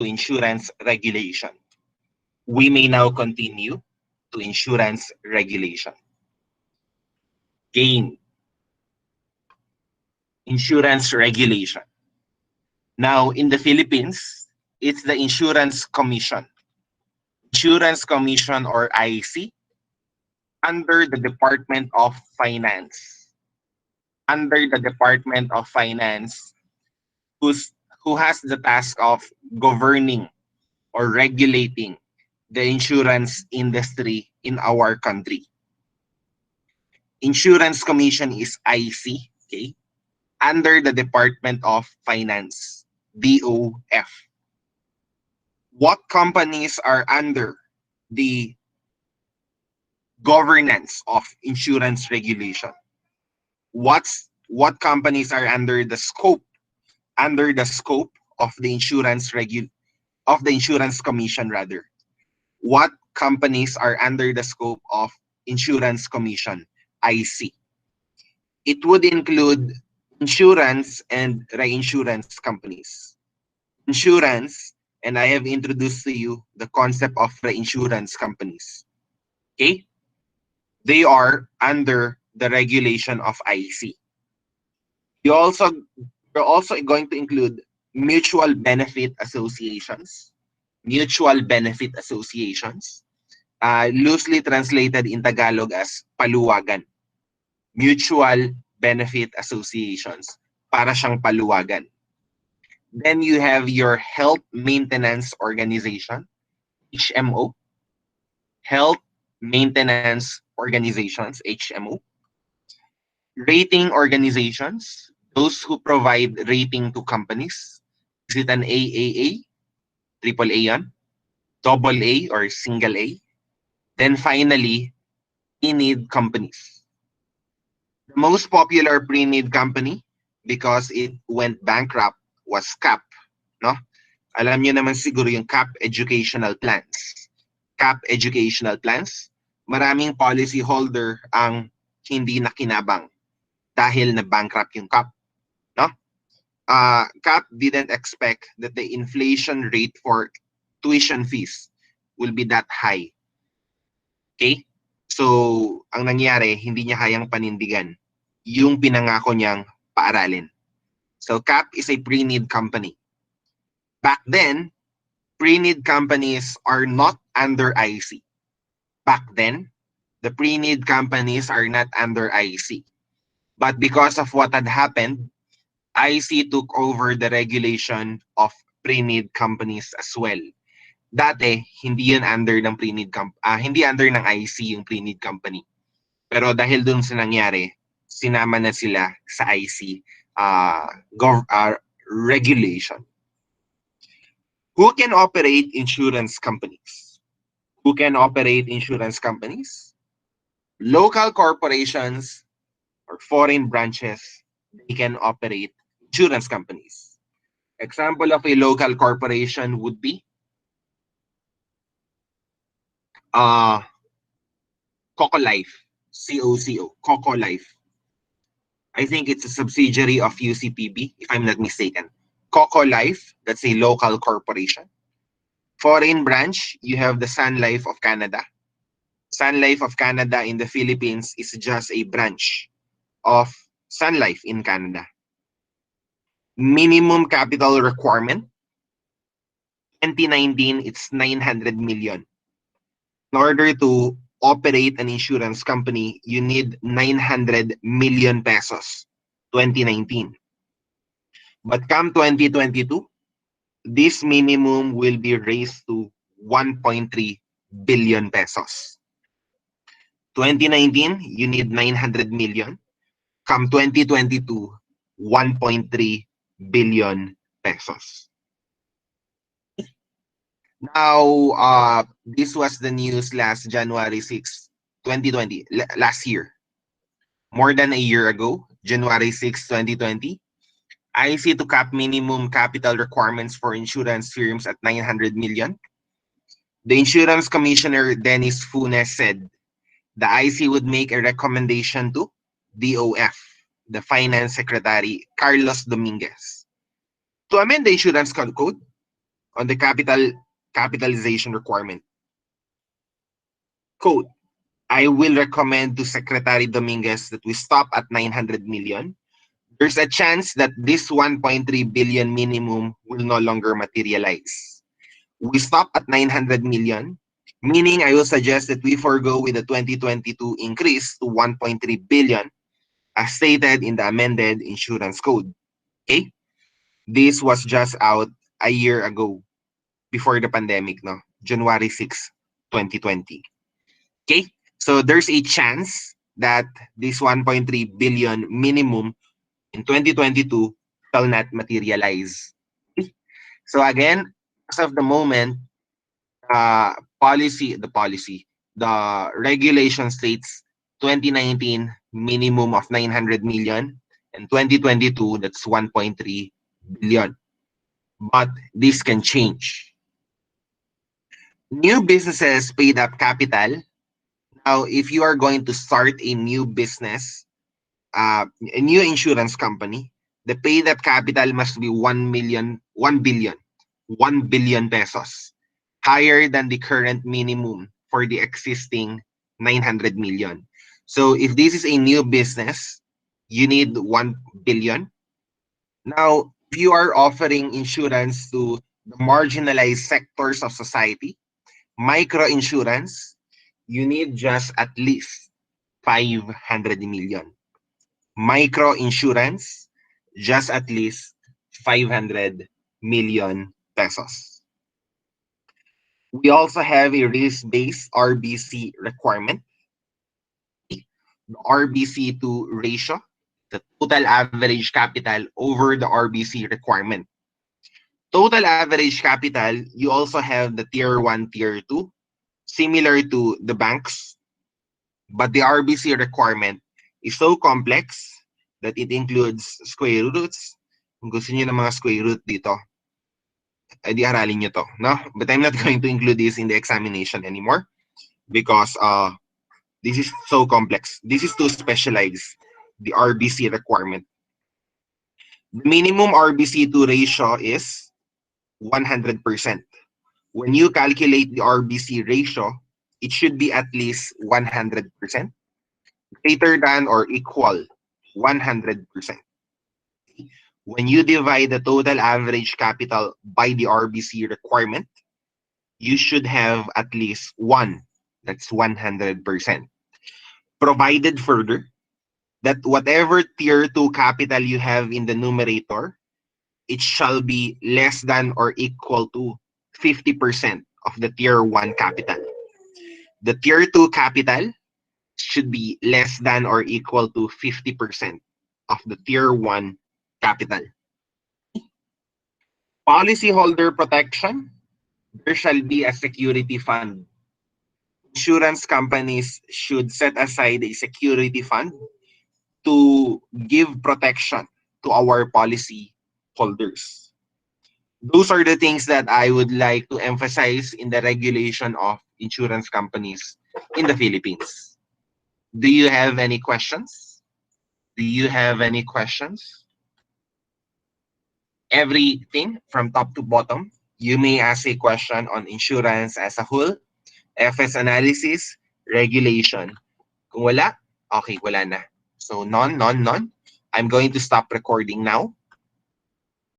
to insurance regulation. We may now continue to insurance regulation. Gain. Insurance regulation. Now, in the Philippines, it's the Insurance Commission. Insurance Commission, or IC, under the Department of Finance. Under the Department of Finance, who's, who has the task of governing or regulating the insurance industry in our country. Insurance Commission is IC, okay, under the Department of Finance, DOF. What companies are under the governance of insurance regulation? What companies are under the scope of the insurance commission rather? What companies are under the scope of insurance commission, IC? It would include insurance and reinsurance companies. Insurance, and I have introduced to you the concept of reinsurance companies. Okay? They are under the regulation of IC. You're also going to include mutual benefit associations. Mutual benefit associations, loosely translated in Tagalog as paluwagan. Mutual benefit associations, para siyang paluwagan. Then you have your health maintenance organization, HMO. Health maintenance organizations, HMO. Rating organizations, those who provide rating to companies. Is it an AAA, triple A yan, double A or single A? Then finally, pre-need companies. The most popular pre-need company, because it went bankrupt, was CAP. No? Alam niyo naman siguro yung CAP educational plans. CAP educational plans, maraming policy holder ang hindi nakinabang dahil na bankrupt yung CAP. No? CAP didn't expect that the inflation rate for tuition fees will be that high. Okay? So, ang nangyari, hindi niya kayang panindigan yung pinangako niyang paaralin. So, CAP is a pre-need company. Back then, pre-need companies are not under IC. Back then, the pre-need companies are not under IC. But because of what had happened, IC took over the regulation of pre-need companies as well. Dati, hindi yun under ng hindi under ng IC yung pre-need company. Pero dahil dun sa nangyari, sinama na sila sa IC regulation. Who can operate insurance companies? Who can operate insurance companies? Local corporations or foreign branches, they can operate insurance companies. Example of a local corporation would be Coco Life, COCO, Coco Life. I think it's a subsidiary of UCPB, if I'm not mistaken. Coco Life, that's a local corporation. Foreign branch, you have the Sun Life of Canada. Sun Life of Canada in the Philippines is just a branch of Sun Life in Canada. Minimum capital requirement, 2019, it's 900 million. In order to operate an insurance company, you need 900 million pesos, 2019. But come 2022, this minimum will be raised to 1.3 billion pesos. 2019, you need 900 million. Come 2022, 1.3 billion pesos. Now, this was the news last January 6, 2020, last year. More than a year ago, January 6, 2020, IC to cap minimum capital requirements for insurance firms at 900 million. The insurance commissioner, Dennis Funes, said the IC would make a recommendation to DOF, the finance secretary, Carlos Dominguez, to amend the insurance code on the capitalization requirement. Quote, I will recommend to Secretary Dominguez that we stop at 900 million. There's a chance that this 1.3 billion minimum will no longer materialize. We stop at 900 million, meaning I will suggest that we forego with the 2022 increase to 1.3 billion as stated in the amended insurance code. Okay? This was just out a year ago before the pandemic, no? January 6, 2020. Okay? So there's a chance that this 1.3 billion minimum in 2022 shall not materialize. So again, as of the moment, the regulation states 2019 minimum of 900 million and 2022 that's 1.3 billion. But this can change. New businesses paid up capital. Now, if you are going to start a new business, a new insurance company, the paid up capital must be 1 billion pesos, higher than the current minimum for the existing 900 million. So if this is a new business, you need 1 billion. Now, if you are offering insurance to the marginalized sectors of society, micro insurance, you need just at least 500 million. Micro insurance, just at least 500 million pesos. We also have a risk-based RBC requirement. The RBC to ratio, the total average capital over the RBC requirement. Total average capital, you also have the tier 1, tier 2, similar to the banks, but the RBC requirement is so complex that it includes square roots. Kung gusto niyo ng mga square root dito, di aralin nyo to, no? But I'm not going to include this in the examination anymore because this is so complex. This is too specialized, the RBC requirement. The minimum RBC to ratio is 100%. When you calculate the RBC ratio, it should be at least 100%, greater than or equal 100%. When you divide the total average capital by the RBC requirement, you should have at least 1. That's 100%. Provided further that whatever tier 2 capital you have in the numerator, it shall be less than or equal to 50% of the tier 1 capital. The tier 2 capital should be less than or equal to 50% of the tier 1 capital. Policyholder protection, there shall be a security fund. Insurance companies should set aside a security fund to give protection to our policy holders. Those are the things that I would like to emphasize in the regulation of insurance companies in the Philippines. Do you have any questions? Do you have any questions? Everything from top to bottom. You may ask a question on insurance as a whole, FS analysis, regulation. Kung wala, okay, wala na. So none. I'm going to stop recording now.